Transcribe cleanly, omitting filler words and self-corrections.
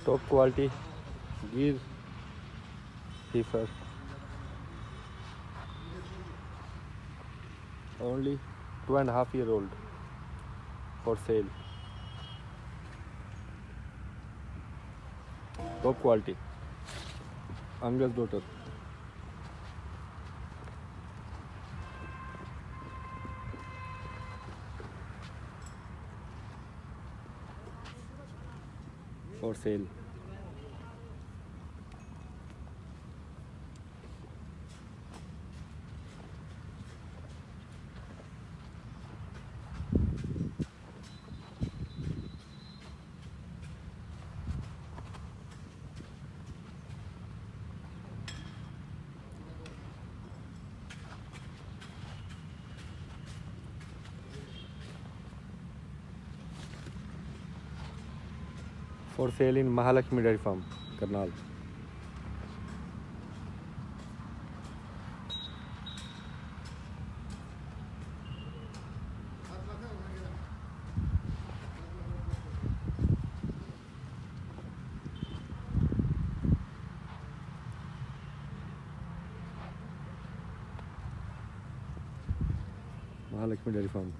top quality gear heifer, only 2.5 year old, for sale. Top quality Angus daughter. For sale. For sale in Mahalakshmi Dairy Farm, Karnal. Mahalakshmi Dairy Farm.